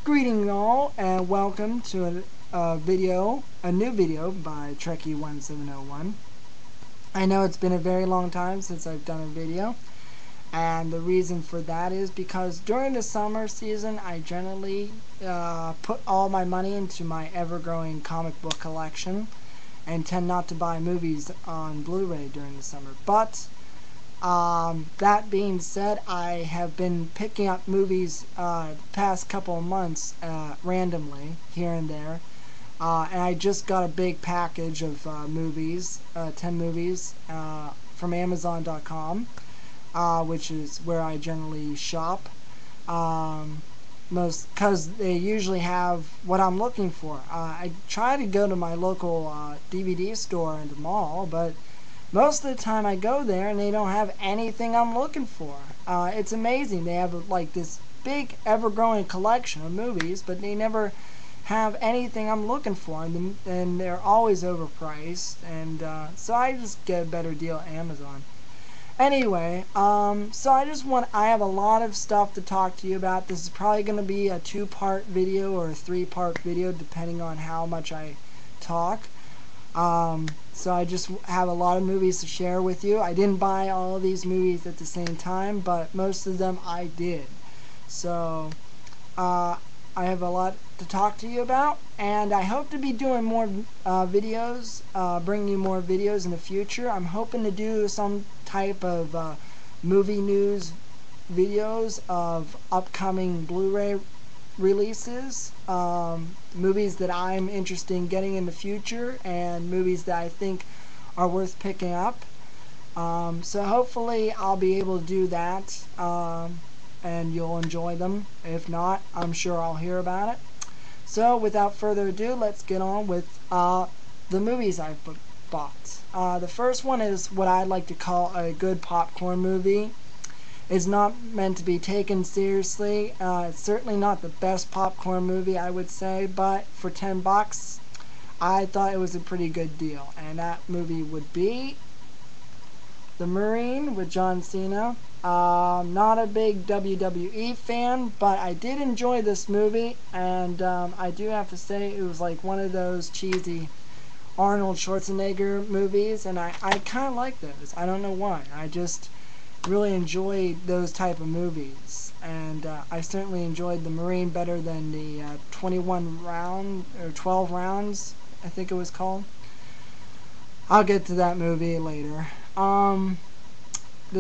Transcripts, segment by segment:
Greeting all, and welcome to a new video by Trekkie1701. I know it's been a very long time since I've done a video, and the reason for that is because during the summer season I generally put all my money into my ever-growing comic book collection and tend not to buy movies on Blu Ray during the summer. But that being said, I have been picking up movies the past couple of months randomly here and there, and I just got a big package of movies, 10 movies from Amazon.com, which is where I generally shop, most because they usually have what I'm looking for. I try to go to my local DVD store in the mall, but most of the time I go there and they don't have anything I'm looking for. It's amazing. They have like this big ever-growing collection of movies, but they never have anything I'm looking for, and they're always overpriced, and so I just get a better deal at Amazon. Anyway, so I have a lot of stuff to talk to you about. This is probably going to be a 2-part video or a 3-part video depending on how much I talk. So I just have a lot of movies to share with you. I didn't buy all of these movies at the same time, but most of them I did. So I have a lot to talk to you about, and I hope to be doing more videos, bringing you more videos in the future. I'm hoping to do some type of movie news videos of upcoming Blu Ray releases, movies that I'm interested in getting in the future, and movies that I think are worth picking up. So hopefully I'll be able to do that, and you'll enjoy them. If not, I'm sure I'll hear about it. So without further ado, let's get on with the movies I've bought. The first one is what I'd like to call a good popcorn movie. It's not meant to be taken seriously. It's certainly not the best popcorn movie, I would say, but for $10 I thought it was a pretty good deal, and that movie would be The Marine with John Cena. Not a big WWE fan, but I did enjoy this movie, and I do have to say it was like one of those cheesy Arnold Schwarzenegger movies, and I kind of like those. I don't know why. I just really enjoyed those type of movies, and I certainly enjoyed The Marine better than the 21 round or 12 rounds, I think it was called. I'll get to that movie later. The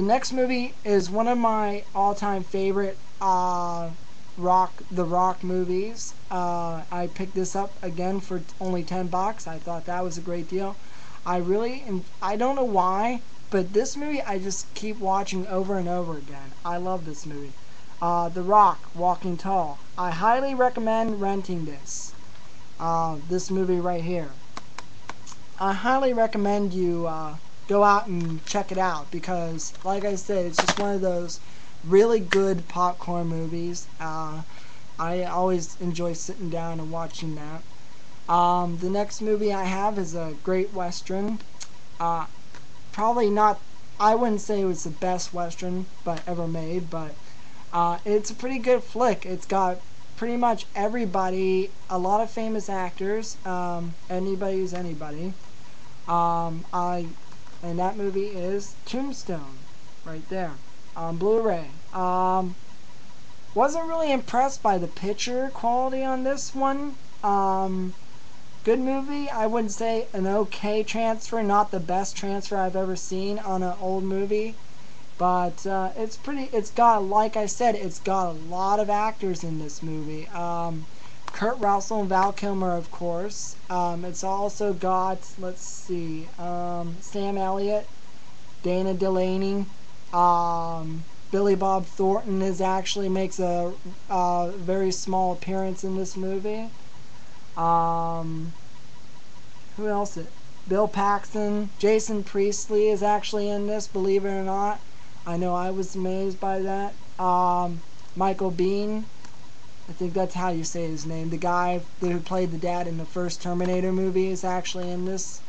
next movie is one of my all-time favorite The Rock movies. I picked this up again for only $10. I thought that was a great deal. I don't know why, but this movie I just keep watching over and over again. I love this movie. The Rock, Walking Tall. I highly recommend renting this. This movie right here. I highly recommend you go out and check it out, because, like I said, it's just one of those really good popcorn movies. I always enjoy sitting down and watching that. The next movie I have is a great Western. Probably not, I wouldn't say it was the best Western ever made, but it's a pretty good flick. It's got pretty much everybody, a lot of famous actors, anybody who's anybody. And that movie is Tombstone, right there, on Blu Ray. Wasn't really impressed by the picture quality on this one. Good movie. I wouldn't say an okay transfer, not the best transfer I've ever seen on an old movie, but it's got, like I said, it's got a lot of actors in this movie. Kurt Russell and Val Kilmer, of course. It's also got, let's see, Sam Elliott, Dana Delaney, Billy Bob Thornton makes a very small appearance in this movie. Who else? Bill Paxton, Jason Priestley is actually in this, believe it or not. I know I was amazed by that. Michael Biehn, I think that's how you say his name. The guy who played the dad in the first Terminator movie is actually in this.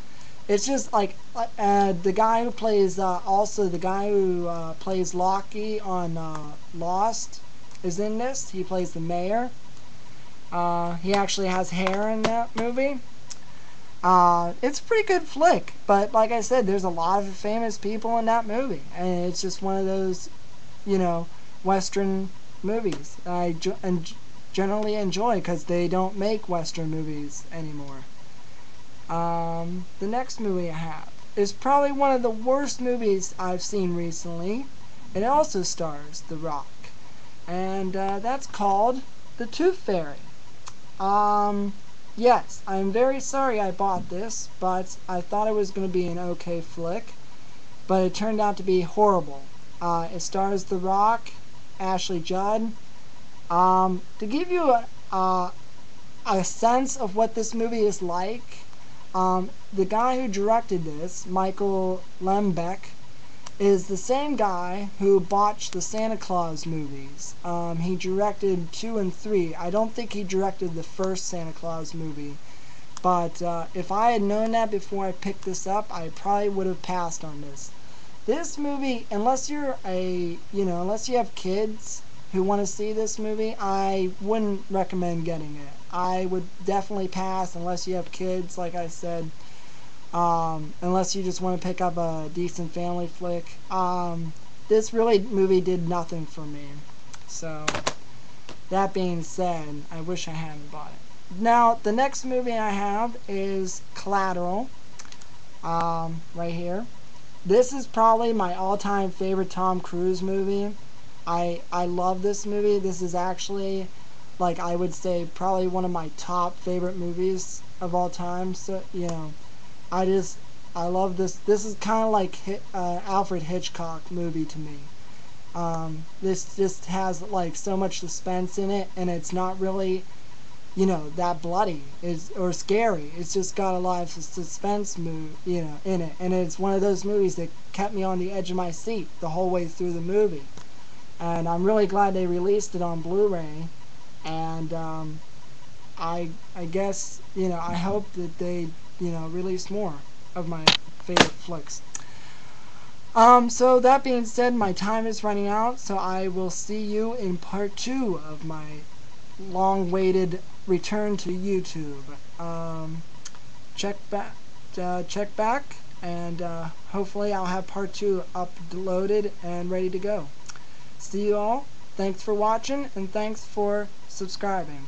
It's just like the guy who plays plays Lockie on Lost is in this. He plays the mayor. He actually has hair in that movie. It's a pretty good flick, but like I said, there's a lot of famous people in that movie, and it's just one of those, Western movies generally enjoy because they don't make Western movies anymore. The next movie I have is probably one of the worst movies I've seen recently. It also stars The Rock, and that's called The Tooth Fairy. Yes, I'm very sorry I bought this, but I thought it was going to be an okay flick, but it turned out to be horrible. It stars The Rock, Ashley Judd. To give you a sense of what this movie is like, the guy who directed this, Michael Lembeck, is the same guy who botched the Santa Claus movies. He directed 2 and 3. I don't think he directed the first Santa Claus movie. But if I had known that before I picked this up, I probably would have passed on this. This movie, unless you have kids who want to see this movie, I wouldn't recommend getting it. I would definitely pass unless you have kids, like I said. Unless you just want to pick up a decent family flick. This movie did nothing for me. So, that being said, I wish I hadn't bought it. Now, the next movie I have is Collateral. Right here. This is probably my all-time favorite Tom Cruise movie. I love this movie. This is actually, like, I would say probably one of my top favorite movies of all time. So, I love this. This is kind of like Alfred Hitchcock movie to me. This just has like so much suspense in it, and it's not really, that bloody or scary. It's just got a lot of suspense in it, and it's one of those movies that kept me on the edge of my seat the whole way through the movie. And I'm really glad they released it on Blu Ray, and I guess I hope that they release more of my favorite flicks. So that being said, my time is running out, so I will see you in part 2 of my long-awaited return to YouTube. Check back, and hopefully I'll have part 2 uploaded and ready to go. See you all. Thanks for watching, and thanks for subscribing.